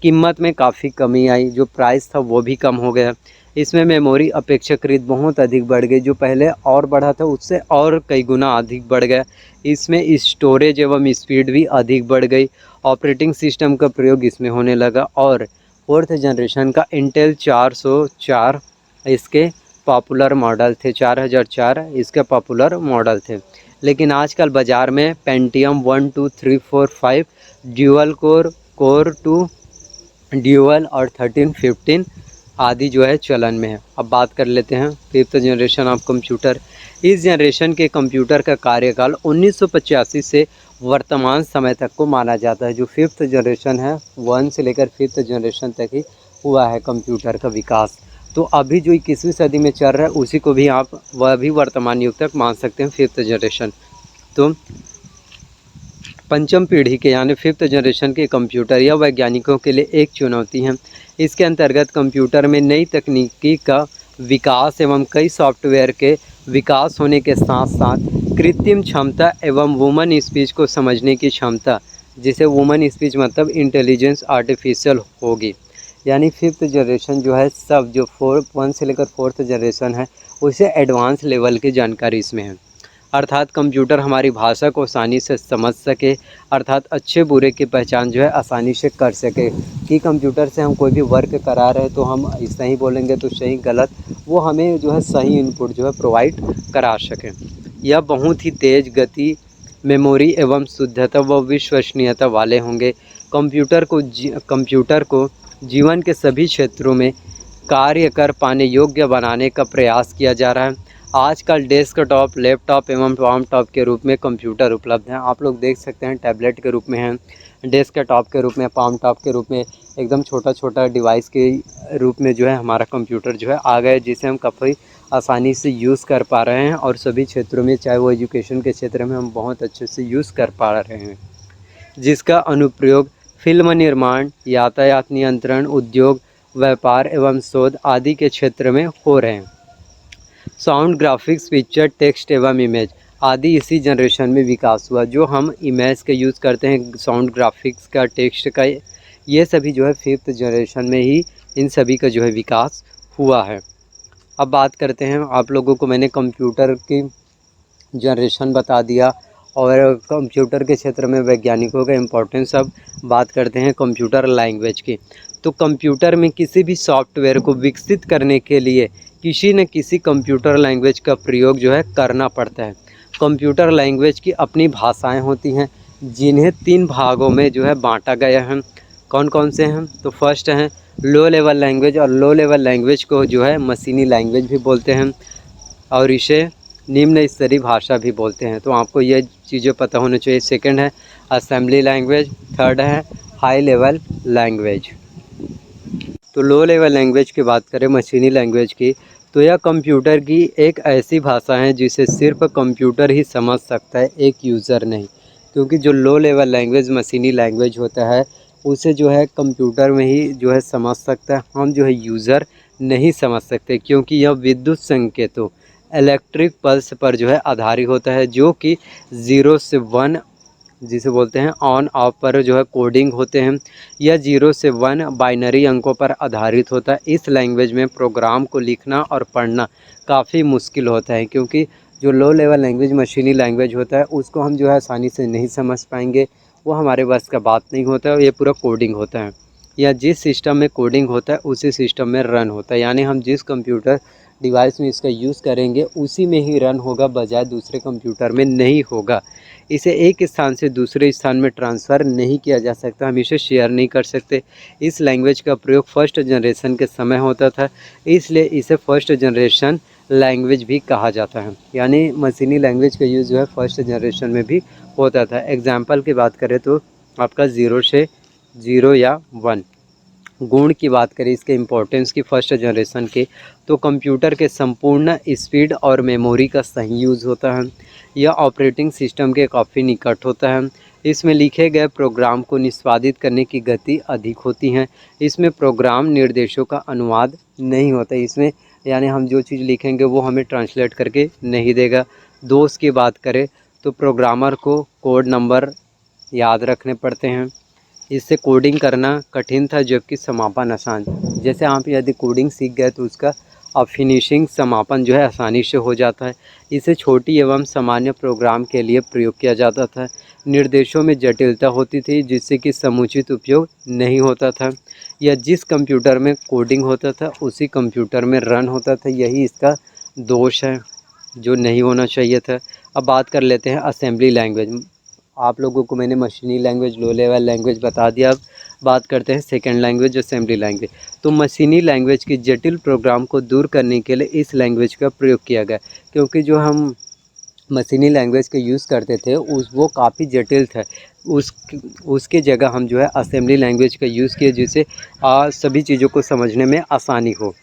कीमत में काफ़ी कमी आई, जो प्राइस था वो भी कम हो गया। इसमें मेमोरी अपेक्षाकृत बहुत अधिक बढ़ गई, जो पहले और बढ़ा था उससे और कई गुना अधिक बढ़ गया। इसमें स्टोरेज एवं स्पीड भी अधिक बढ़ गई। ऑपरेटिंग सिस्टम का प्रयोग इसमें होने लगा और 4th जनरेशन का इंटेल 404 इसके पॉपुलर मॉडल थे। 4004 इसके पॉपुलर मॉडल थे। लेकिन आजकल बाज़ार में पेंटियम 1 2 3 4 5 ड्यूअल कोर 2 ड्यूअल और 13 15 आदि जो है चलन में है। अब बात कर लेते हैं 5th जनरेशन ऑफ कंप्यूटर। इस जनरेशन के कंप्यूटर का कार्यकाल 1985 से वर्तमान समय तक को माना जाता है। जो 5th जनरेशन है 1 से लेकर 5th जनरेशन तक ही हुआ है कंप्यूटर का विकास। तो अभी जो 21वीं सदी में चल रहा है उसी को भी आप वह भी वर्तमान युग तक मान सकते हैं 5th जनरेशन। तो पंचम पीढ़ी के यानी 5th जनरेशन के कंप्यूटर या वैज्ञानिकों के लिए एक चुनौती है। इसके अंतर्गत कंप्यूटर में नई तकनीकी का विकास एवं कई सॉफ्टवेयर के विकास होने के साथ साथ कृत्रिम क्षमता एवं वुमन स्पीच को समझने की क्षमता, जिसे वुमन स्पीच मतलब इंटेलिजेंस आर्टिफिशियल होगी। यानी 5th जनरेशन जो है सब जो 1 से लेकर 4th जनरेशन है उसे एडवांस लेवल की जानकारी इसमें है। अर्थात कंप्यूटर हमारी भाषा को आसानी से समझ सके, अर्थात अच्छे बुरे की पहचान जो है आसानी से कर सके। कि कंप्यूटर से हम कोई भी वर्क करा रहे हैं तो हम सही बोलेंगे तो सही, गलत वो हमें जो है सही इनपुट जो है प्रोवाइड करा सकें। यह बहुत ही तेज़ गति, मेमोरी एवं शुद्धता व विश्वसनीयता वाले होंगे। कंप्यूटर को जीवन के सभी क्षेत्रों में कार्य कर पाने योग्य बनाने का प्रयास किया जा रहा है। आजकल डेस्कटॉप, लैपटॉप एवं टॉप के रूप में कंप्यूटर उपलब्ध हैं। आप लोग देख सकते हैं टैबलेट के रूप में हैं, डेस्कटॉप के रूप में, पाम टॉप के रूप में, एकदम छोटा छोटा डिवाइस के रूप में जो है हमारा कंप्यूटर जो है आ गए, जिसे हम काफ़ी आसानी से यूज़ कर पा रहे हैं और सभी क्षेत्रों में, चाहे वो एजुकेशन के क्षेत्र में, हम बहुत अच्छे से यूज़ कर पा रहे हैं। जिसका अनुप्रयोग फिल्म निर्माण, यातायात नियंत्रण, उद्योग, व्यापार एवं शोध आदि के क्षेत्र में हो रहे हैं। साउंड, ग्राफिक्स, पिक्चर, टेक्स्ट एवं इमेज आदि इसी जनरेशन में विकास हुआ। जो हम इमेज का यूज़ करते हैं, साउंड, ग्राफिक्स का, टेक्स्ट का, ये सभी जो है 5th जनरेशन में ही इन सभी का जो है विकास हुआ है। अब बात करते हैं, आप लोगों को मैंने कंप्यूटर की जनरेशन बता दिया और कंप्यूटर के क्षेत्र में वैज्ञानिकों का इम्पोर्टेंस। अब बात करते हैं कंप्यूटर लैंग्वेज की। तो कंप्यूटर में किसी भी सॉफ्टवेयर को विकसित करने के लिए किसी न किसी कंप्यूटर लैंग्वेज का प्रयोग जो है करना पड़ता है। कंप्यूटर लैंग्वेज की अपनी भाषाएं होती हैं, जिन्हें 3 भागों में जो है बांटा गया है। कौन कौन से हैं, तो फर्स्ट हैं लो लेवल लैंग्वेज, और लो लेवल लैंग्वेज को जो है मशीनी लैंग्वेज भी बोलते हैं और इसे निम्न स्तरीय भाषा भी बोलते हैं। तो आपको ये चीज़ें पता होनी चाहिए। सेकंड है असेंबली लैंग्वेज, थर्ड है हाई लेवल लैंग्वेज। तो लो लेवल लैंग्वेज की बात करें, मशीनी लैंग्वेज की, तो यह कंप्यूटर की एक ऐसी भाषा है जिसे सिर्फ कंप्यूटर ही समझ सकता है, एक यूज़र नहीं। क्योंकि जो लो लेवल लैंग्वेज, मशीनी लैंग्वेज होता है, उसे जो है कंप्यूटर में ही जो है समझ सकता है, हम जो है यूज़र नहीं समझ सकते। क्योंकि यह विद्युत संकेतों, इलेक्ट्रिक पल्स पर जो है आधारित होता है, जो कि 0 से 1 जिसे बोलते हैं ऑन ऑफ पर जो है कोडिंग होते हैं। यह 0 से 1 बाइनरी अंकों पर आधारित होता है। इस लैंग्वेज में प्रोग्राम को लिखना और पढ़ना काफ़ी मुश्किल होता है, क्योंकि जो लो लेवल लैंग्वेज, मशीनी लैंग्वेज होता है, उसको हम जो है आसानी से नहीं समझ पाएंगे, वो हमारे बस का बात नहीं होता है। ये पूरा कोडिंग होता है, या जिस सिस्टम में कोडिंग होता है उसी सिस्टम में रन होता है। यानी हम जिस कंप्यूटर डिवाइस में इसका यूज़ करेंगे उसी में ही रन होगा, बजाय दूसरे कंप्यूटर में नहीं होगा। इसे एक स्थान से दूसरे स्थान में ट्रांसफ़र नहीं किया जा सकता, हम इसे शेयर नहीं कर सकते। इस लैंग्वेज का प्रयोग फर्स्ट जनरेशन के समय होता था, इसलिए इसे फर्स्ट जनरेशन लैंग्वेज भी कहा जाता है। यानी मशीनी लैंग्वेज का यूज़ जो है फर्स्ट जनरेशन में भी होता था। एग्जाम्पल की बात करें तो आपका 0 से 0 या 1। गुण की बात करें इसके इम्पोर्टेंस की फर्स्ट जनरेशन के, तो कंप्यूटर के संपूर्ण स्पीड और मेमोरी का सही यूज़ होता है। यह ऑपरेटिंग सिस्टम के काफ़ी निकट होता है। इसमें लिखे गए प्रोग्राम को निष्पादित करने की गति अधिक होती है। इसमें प्रोग्राम निर्देशों का अनुवाद नहीं होता, इसमें यानी हम जो चीज़ लिखेंगे वो हमें ट्रांसलेट करके नहीं देगा। दोष की बात करें तो प्रोग्रामर को कोड नंबर याद रखने पड़ते हैं, इससे कोडिंग करना कठिन था जबकि समापन आसान। जैसे आप यदि कोडिंग सीख गए तो उसका फिनिशिंग समापन जो है आसानी से हो जाता है। इसे छोटी एवं सामान्य प्रोग्राम के लिए प्रयोग किया जाता था। निर्देशों में जटिलता होती थी जिससे कि समुचित उपयोग नहीं होता था। यह जिस कंप्यूटर में कोडिंग होता था उसी कंप्यूटर में रन होता था, यही इसका दोष है जो नहीं होना चाहिए था। अब बात कर लेते हैं असेंबली लैंग्वेज। आप लोगों को मैंने मशीनी लैंग्वेज, लो लेवल लैंग्वेज बता दिया। अब बात करते हैं सेकंड लैंग्वेज, असेंबली लैंग्वेज। तो मशीनी लैंग्वेज की जटिल प्रोग्राम को दूर करने के लिए इस लैंग्वेज का प्रयोग किया गया, क्योंकि जो हम मशीनी लैंग्वेज का यूज़ करते थे वो काफ़ी जटिल था। उस उसके जगह हम जो है असेंबली लैंग्वेज का यूज़ किए, जिससे सभी चीज़ों को समझने में आसानी हो।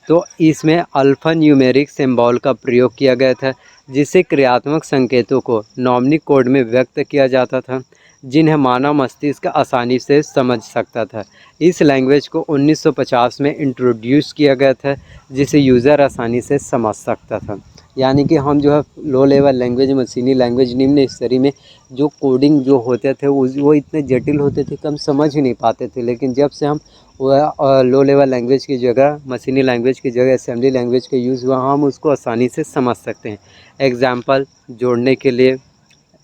तो इसमें अल्फ़ा न्यूमेरिक सिंबल का प्रयोग किया गया था, जिससे क्रियात्मक संकेतों को नॉमनिक कोड में व्यक्त किया जाता था, जिन्हें मानव मस्तिष्क आसानी से समझ सकता था। इस लैंग्वेज को 1950 में इंट्रोड्यूस किया गया था, जिसे यूज़र आसानी से समझ सकता था। यानी कि हम जो है लो लेवल लैंग्वेज, मशीनी लैंग्वेज, निम्न स्तरीय में जो कोडिंग जो होते थे वो इतने जटिल होते थे कि हम समझ ही नहीं पाते थे। लेकिन जब से हम वह लो लेवल लैंग्वेज की जगह, मशीनी लैंग्वेज की जगह असेंबली लैंग्वेज का यूज़ हुआ, हम उसको आसानी से समझ सकते हैं। एग्जाम्पल जोड़ने के लिए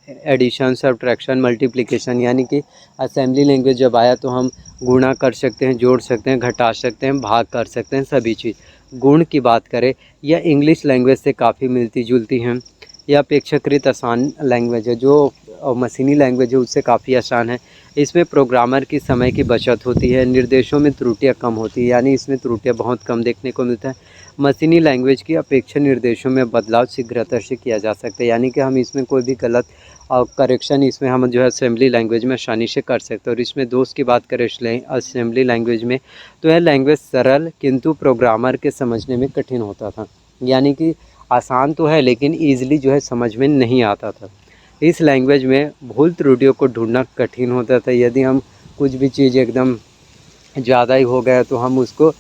एडिशन, सब्ट्रैक्शन, मल्टीप्लिकेशन, यानी कि असेंबली लैंग्वेज जब आया तो हम गुणा कर सकते हैं, जोड़ सकते हैं, घटा सकते हैं, भाग कर सकते हैं, सभी चीज़। गुण की बात करें, यह इंग्लिश लैंग्वेज से काफ़ी मिलती जुलती हैं। यह अपेक्षाकृत आसान लैंग्वेज है, जो मशीनी लैंग्वेज है उससे काफ़ी आसान है। इसमें प्रोग्रामर की समय की बचत होती है, निर्देशों में त्रुटियां कम होती है, यानी इसमें त्रुटियां बहुत कम देखने को मिलता है। मशीनी लैंग्वेज की अपेक्षा निर्देशों में बदलाव शीघ्रता से किया जा सकता है, यानी कि हम इसमें कोई भी गलत करेक्शन इसमें हम जो है असेंबली लैंग्वेज में आसानी से कर सकते हैं। और इसमें दोष की बात करें असेंबली लैंग्वेज में, तो यह लैंग्वेज सरल किंतु प्रोग्रामर के समझने में कठिन होता था। यानी कि आसान तो है लेकिन ईज़िली जो है समझ में नहीं आता था। इस लैंग्वेज में भूल त्रुटियों को ढूंढना कठिन होता था। यदि हम कुछ भी चीज़ एकदम ज़्यादा ही हो गया तो हम उसको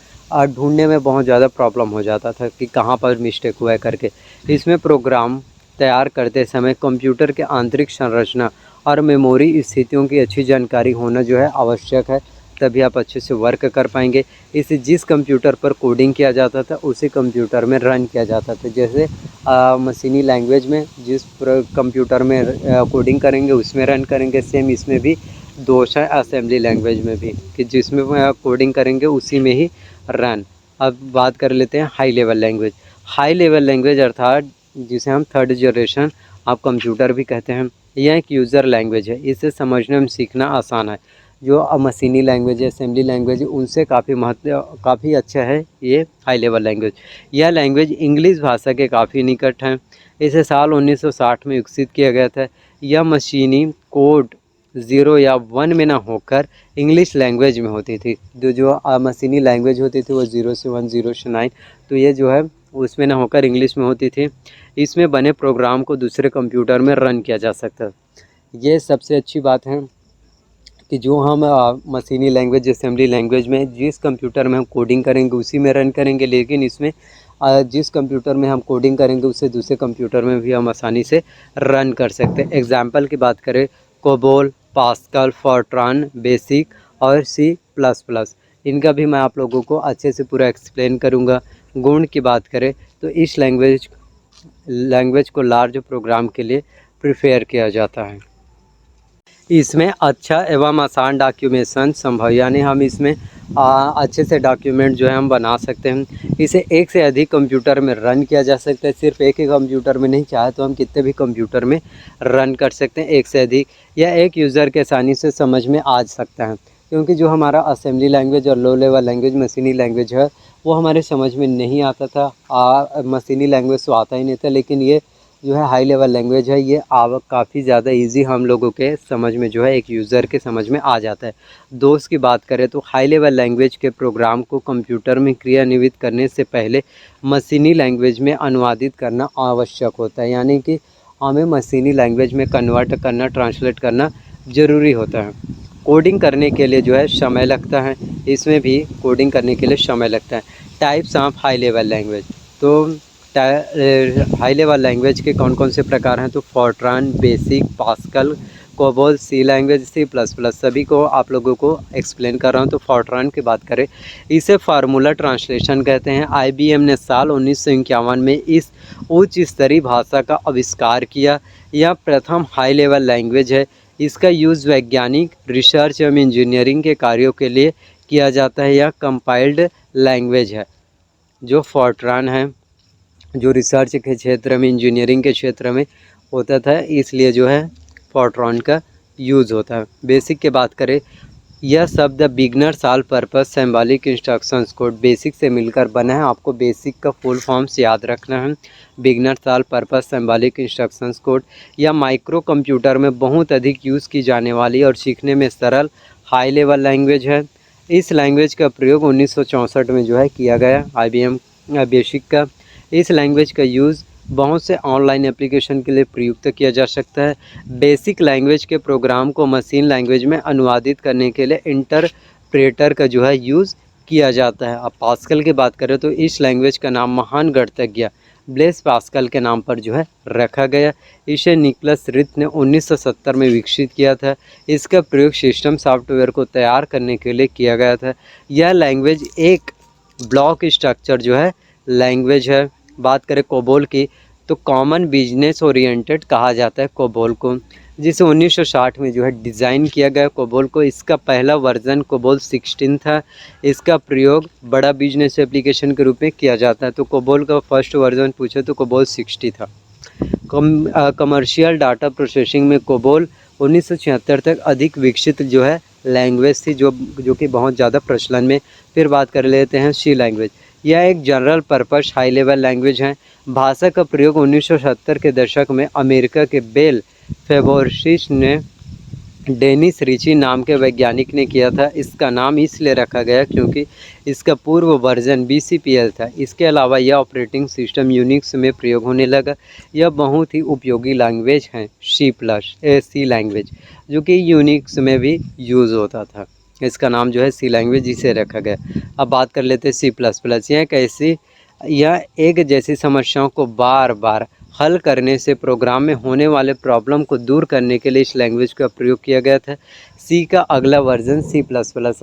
ढूंढने में बहुत ज़्यादा प्रॉब्लम हो जाता था कि कहाँ पर मिस्टेक हुआ है करके। इसमें प्रोग्राम तैयार करते समय कंप्यूटर के आंतरिक संरचना और मेमोरी स्थितियों की अच्छी जानकारी होना जो है आवश्यक है, तभी आप अच्छे से वर्क कर पाएंगे। इसे जिस कंप्यूटर पर कोडिंग किया जाता था उसी कंप्यूटर में रन किया जाता था। जैसे मशीनी लैंग्वेज में जिस कंप्यूटर में कोडिंग करेंगे उसमें रन करेंगे, सेम इसमें भी दोष है असेंबली लैंग्वेज में भी कि जिसमें कोडिंग करेंगे उसी में ही रन। अब बात कर लेते हैं high level language. High level language अर्थात जिसे हम थर्ड जनरेशन आप कंप्यूटर भी कहते हैं, यह एक यूज़र लैंग्वेज है। इसे समझने में सीखना आसान है। जो मशीनी लैंग्वेज है, असेंबली लैंग्वेज है, उनसे काफ़ी अच्छा है ये हाई लेवल लैंग्वेज। यह लैंग्वेज इंग्लिश भाषा के काफ़ी निकट है। इसे साल 1960 में विकसित किया गया था। यह मशीनी कोड 0 या 1 में ना होकर इंग्लिश लैंग्वेज में होती थी। जो मशीनी लैंग्वेज होती थी वो 0 से 1, 0 से 9, तो ये जो है उसमें ना होकर इंग्लिश में होती थी। इसमें बने प्रोग्राम को दूसरे कंप्यूटर में रन किया जा सकता है। ये सबसे अच्छी बात है कि जो हम मशीनी लैंग्वेज, असेंबली लैंग्वेज में जिस कंप्यूटर में हम कोडिंग करेंगे उसी में रन करेंगे, लेकिन इसमें जिस कंप्यूटर में हम कोडिंग करेंगे उससे दूसरे कंप्यूटर में भी हम आसानी से रन कर सकते हैं। एग्जाम्पल की बात करें, कोबोल, पास्कल, फोर्ट्रान, बेसिक और C++, इनका भी मैं आप लोगों को अच्छे से पूरा एक्सप्लेन करूँगा। गुण की बात करें तो इस लैंग्वेज को लार्ज प्रोग्राम के लिए प्रिफेयर किया जाता है। इसमें अच्छा एवं आसान डॉक्यूमेंटेशन संभव, यानी हम इसमें अच्छे से डॉक्यूमेंट जो है हम बना सकते हैं। इसे एक से अधिक कंप्यूटर में रन किया जा सकता है, सिर्फ एक ही कंप्यूटर में नहीं, चाहे तो हम कितने भी कंप्यूटर में रन कर सकते हैं एक से अधिक। यह एक यूज़र के आसानी से समझ में आ सकता है, क्योंकि जो हमारा असेंबली लैंग्वेज और लो लेवल लैंग्वेज मशीनी लैंग्वेज है वो हमारे समझ में नहीं आता था। मशीनी लैंग्वेज तो आता ही नहीं था, लेकिन ये जो है हाई लेवल लैंग्वेज है, ये काफ़ी ज़्यादा इजी हम लोगों के समझ में जो है एक यूज़र के समझ में आ जाता है। दोस्त की बात करें तो हाई लेवल लैंग्वेज के प्रोग्राम को कंप्यूटर में क्रियान्वित करने से पहले मशीनी लैंग्वेज में अनुवादित करना आवश्यक होता है, यानी कि हमें मशीनी लैंग्वेज में कन्वर्ट करना, ट्रांसलेट करना ज़रूरी होता है। कोडिंग करने के लिए जो है समय लगता है, इसमें भी कोडिंग करने के लिए समय लगता है। Types of high level language, तो हाई लेवल लैंग्वेज के कौन कौन से प्रकार हैं, तो फॉर्ट्रान, बेसिक, पास्कल, कोबोल, सी लैंग्वेज, C++, सभी को आप लोगों को एक्सप्लेन कर रहा हूं। तो फॉर्ट्रान की बात करें, इसे फार्मूला ट्रांसलेशन कहते हैं। IBM ने साल 1951 में इस उच्च स्तरीय भाषा का आविष्कार किया। यह प्रथम हाई लेवल लैंग्वेज है। इसका यूज़ वैज्ञानिक, रिसर्च एवं इंजीनियरिंग के कार्यों के लिए किया जाता है। यह कंपाइल्ड लैंग्वेज है। जो फॉर्ट्रान है, जो रिसर्च के क्षेत्र में, इंजीनियरिंग के क्षेत्र में होता था, इसलिए जो है फॉर्ट्रान का यूज़ होता है। बेसिक की बात करें, यह शब्द beginners all purpose symbolic instructions code, basic से मिलकर बना है। आपको बेसिक का फुल फॉर्म्स याद रखना है। Beginners all purpose symbolic instructions code, यह माइक्रो कंप्यूटर में बहुत अधिक यूज़ की जाने वाली और सीखने में सरल हाई लेवल लैंग्वेज है। इस लैंग्वेज का प्रयोग 1964 में जो है किया गया, IBM बेसिक का। इस लैंग्वेज का यूज़ बहुत से ऑनलाइन एप्लीकेशन के लिए प्रयुक्त किया जा सकता है। बेसिक लैंग्वेज के प्रोग्राम को मशीन लैंग्वेज में अनुवादित करने के लिए इंटरप्रेटर का जो है यूज़ किया जाता है। अब पास्कल की बात करें तो इस लैंग्वेज का नाम महान गणितज्ञ ब्लेस पास्कल के नाम पर जो है रखा गया। इसे निकोलस रिथ ने 1970 में विकसित किया था। इसका प्रयोग सिस्टम सॉफ्टवेयर को तैयार करने के लिए किया गया था। यह लैंग्वेज एक ब्लॉक स्ट्रक्चर जो है लैंग्वेज है। बात करें कोबोल की, तो कॉमन बिजनेस ओरिएंटेड कहा जाता है कोबोल को, जिसे 1960 में जो है डिज़ाइन किया गया कोबोल को। इसका पहला वर्जन कोबोल 16 था। इसका प्रयोग बड़ा बिजनेस एप्लीकेशन के रूप में किया जाता है। तो कोबोल का फर्स्ट वर्जन पूछे तो कोबोल 60 था। कमर्शियल डाटा प्रोसेसिंग में कोबोल 1976 तक अधिक विकसित जो है लैंग्वेज थी, जो कि बहुत ज़्यादा प्रचलन में। फिर बात कर लेते हैं सी लैंग्वेज। यह एक general purpose high level language है। भाषा का प्रयोग 1970 के दशक में अमेरिका के बेल फेबोर्सिस ने डेनिस रिची नाम के वैज्ञानिक ने किया था। इसका नाम इसलिए रखा गया क्योंकि इसका पूर्व वर्जन BCPL था। इसके अलावा यह ऑपरेटिंग सिस्टम यूनिक्स में प्रयोग होने लगा। यह बहुत ही उपयोगी लैंग्वेज है सी लैंग्वेज, जो कि यूनिक्स में भी यूज़ होता था। इसका नाम जो है सी लैंग्वेज इसे रखा गया। अब बात कर लेते हैं C++। यह एक जैसी समस्याओं को बार बार हल करने से प्रोग्राम में होने वाले प्रॉब्लम को दूर करने के लिए इस लैंग्वेज का प्रयोग किया गया था। सी का अगला वर्जन C++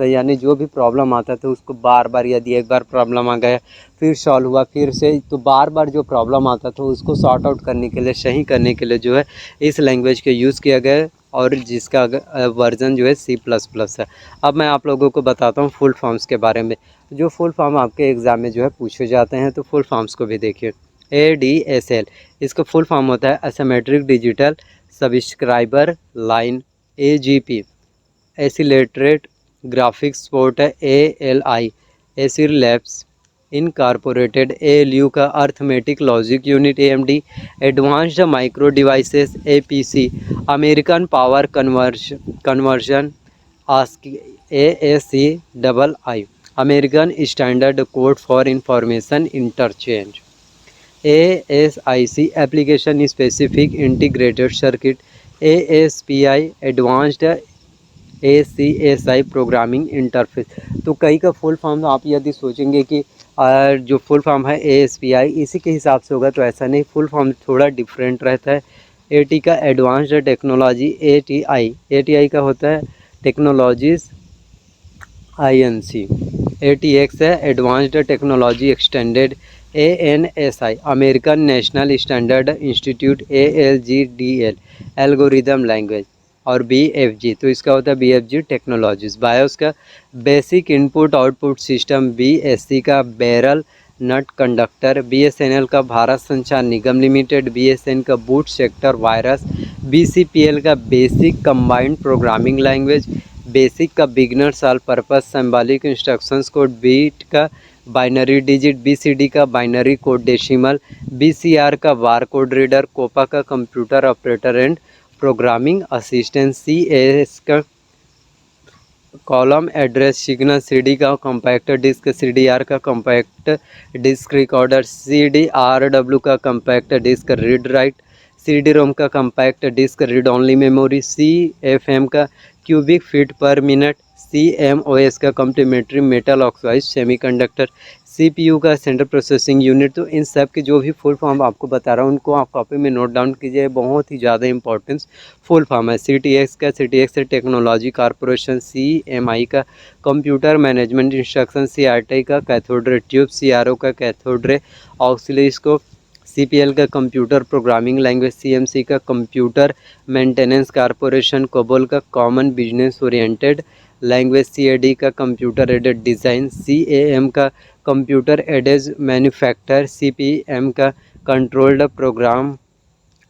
है, यानी जो भी प्रॉब्लम आता था उसको बार बार, यदि एक बार प्रॉब्लम आ गया फिर सॉल्व हुआ फिर से, तो बार बार जो प्रॉब्लम आता था उसको सॉर्ट आउट करने के लिए, सही करने के लिए जो है इस लैंग्वेज का यूज़ किया गया, और जिसका वर्जन जो है C++ है। अब मैं आप लोगों को बताता हूँ फुल फॉर्म्स के बारे में। जो फुल फॉर्म आपके एग्ज़ाम में जो है पूछे जाते हैं, तो फुल फॉर्म्स को भी देखिए। ADSL, इसका फुल फॉर्म होता है asymmetric digital subscriber line. AGP, accelerated graphics port है। ALI, Acer labs incorporated. ALU का arithmetic logic unit. AMD, advanced micro devices. APC, American power conversion. ASCII, American standard code for information interchange. ASIC, application specific integrated circuit. ASPI, advanced ACSI programming interface. तो कई का full form आप यदि सोचेंगे कि जो full form है ASPI इसी के हिसाब से होगा, तो ऐसा नहीं, फुल फॉर्म थोड़ा डिफरेंट रहता है। AT का एडवांस्ड टेक्नोलॉजी। ATI का होता है टेक्नोलॉजीज INC। ATX है advanced technology extended. ANSI, American national standard institute. ALGDL, algorithm language. और BFG, तो इसका होता है BFG टेक्नोलॉजीज़। बायोस का basic input output system, BSC का बैरल नट कंडक्टर, BSNL का भारत संचार निगम लिमिटेड, BSN का बूट सेक्टर वायरस, BCPL का basic combined programming language, BASIC का beginners all purpose symbolic instructions code, bit का बाइनरी डिजिट, BCD का binary code decimal, BCR का bar code reader, COPA का computer operator and programming assistant, CAS का column address signal, CD का compact disc, CDR का compact disc recorder, CDRW का compact disc read write, CD-ROM का compact disc read only memory, CFM का cubic feet per minute, CMOS का complementary metal oxide semiconductor, CPU का central processing unit. तो इन सब के जो भी फुल फॉर्म आपको बता रहा हूँ उनको आप कॉपी में नोट डाउन कीजिए, बहुत ही ज़्यादा इंपॉर्टेंस फुल फॉर्म है। CTX का CTX टेक्नोलॉजी कॉरपोरेशन, CMI का कंप्यूटर मैनेजमेंट इंस्ट्रक्शन, CRT का कैथोड रे ट्यूब, CRO का कैथोड रे ऑक्सिलोस्कोप, CPL का कंप्यूटर प्रोग्रामिंग लैंग्वेज, CMC का कंप्यूटर मेंटेनेंस कॉरपोरेशन, कोबोल का common business oriented language, CAD का computer aided design, CAM का computer aided manufacture, CPM का controlled program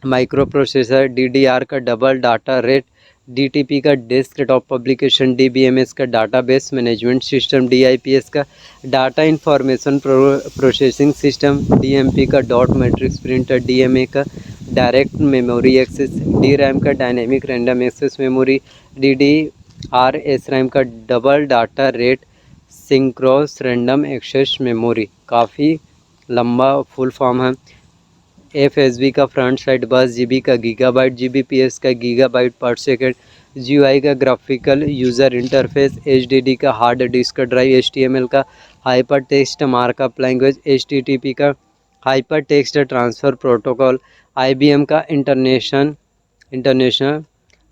microprocessor, DDR का double data rate, DTP का desktop publication, DBMS का database management system, DIPS का data information processing system, DMP का dot matrix printer, DMA का direct memory access, DRAM का dynamic random access memory, DDR SRAM का double data rate synchronous random access memory. काफ़ी लंबा full form है। FSB का front side bus, GB का gigabyte, GBPS का गीगाबाइट पर सेकेंड, GUI का ग्राफिकल यूज़र इंटरफेस, HDD का हार्ड डिस्क ड्राइव, HTML का hyper text markup language, HTTP का hyper text transfer protocol, IBM का international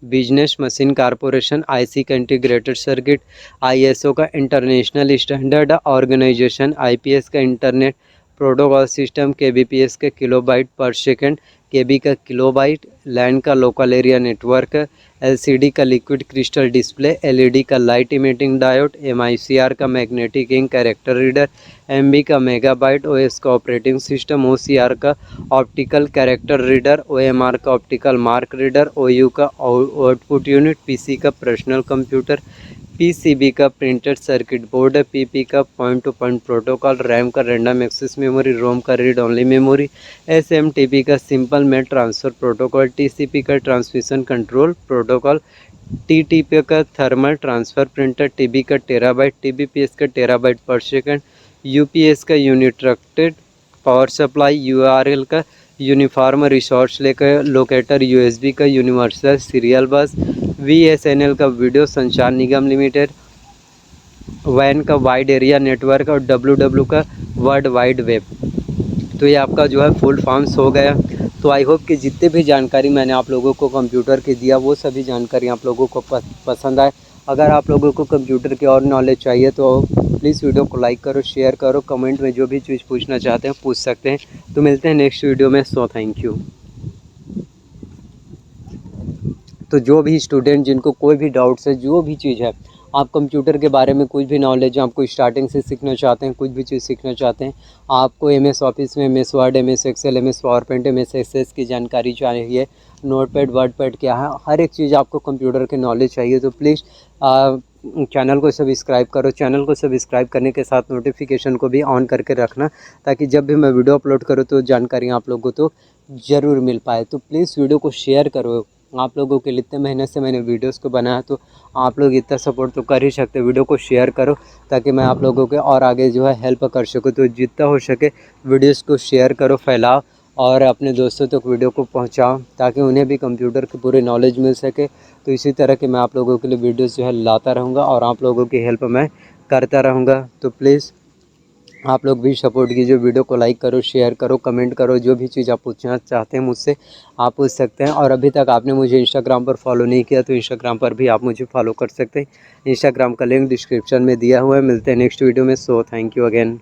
business machine corporation, IC का integrated circuit, ISO का international standard organisation, IPS का internet protocol system, KBPS का kilobyte per second, KB का kilobyte, LAN का local area network, LCD का liquid crystal display, LED का light emitting diode, MICR का magnetic ink character reader, MB का megabyte, OS का operating system, OCR का optical character reader, OMR का optical mark reader, OU का output unit, PC का personal computer, PCB का printed circuit board, PP का point to point protocol, RAM का random access memory, ROM का read only memory, SMTP का simple mail transfer protocol, TCP का transmission control protocol, TTP का thermal transfer printer, TB का terabyte, TBPS का terabyte per second, UPS का uninterrupted power supply, URL का uniform resource लेकर locator, USB का universal serial बस, VSNL का वीडियो संचार निगम लिमिटेड, WAN का वाइड एरिया नेटवर्क और WW का वर्ल्ड वाइड वेब। तो ये आपका जो है फुल फॉर्म्स हो गया। तो आई होप कि जितने भी जानकारी मैंने आप लोगों को कंप्यूटर की दिया वो सभी जानकारी आप लोगों को पसंद आए। अगर आप लोगों को कंप्यूटर की और नॉलेज चाहिए तो प्लीज़ वीडियो को लाइक करो, शेयर करो, कमेंट में जो भी चीज़ पूछना चाहते हैं पूछ सकते हैं। तो मिलते हैं नेक्स्ट वीडियो में। So thank you. तो जो भी स्टूडेंट जिनको कोई भी डाउट्स है, जो भी चीज़ है, आप कंप्यूटर के बारे में कुछ भी नॉलेज है, आपको स्टार्टिंग से सीखना चाहते हैं, कुछ भी चीज़ सीखना चाहते हैं, आपको MS ऑफिस में MS Word, MS Excel, MS PowerPoint, MS Access की जानकारी चाहिए, नोटपैड वर्डपैड क्या है, हर एक चीज़ आपको कंप्यूटर की नॉलेज चाहिए तो प्लीज़ चैनल को सब्सक्राइब करो। चैनल को सब्सक्राइब करने के साथ नोटिफिकेशन को भी ऑन करके रखना, ताकि जब भी मैं वीडियो अपलोड करूँ तो जानकारी आप लोगों को तो ज़रूर मिल पाए। तो प्लीज़ वीडियो को शेयर करो। आप लोगों के लिए इतने मेहनत से मैंने वीडियोस को बनाया, तो आप लोग इतना सपोर्ट तो कर ही सकते हो। वीडियो को शेयर करो ताकि मैं आप लोगों के और आगे जो है हेल्प कर सकूँ। तो जितना हो सके वीडियोस को शेयर करो, फैलाओ और अपने दोस्तों तक वीडियो को पहुंचाओ, ताकि उन्हें भी कंप्यूटर की पूरी नॉलेज मिल सके। तो इसी तरह के मैं आप लोगों के लिए वीडियोस जो है लाता रहूँगा और आप लोगों की हेल्प मैं करता रहूँगा। तो प्लीज़ आप लोग भी सपोर्ट कीजिए, वीडियो को लाइक करो, शेयर करो, कमेंट करो, जो भी चीज़ आप पूछना चाहते हैं मुझसे आप पूछ सकते हैं। और अभी तक आपने मुझे इंस्टाग्राम पर फॉलो नहीं किया तो इंस्टाग्राम पर भी आप मुझे फॉलो कर सकते हैं। इंस्टाग्राम का लिंक डिस्क्रिप्शन में दिया हुआ है। मिलते हैं नेक्स्ट वीडियो में। So thank you again.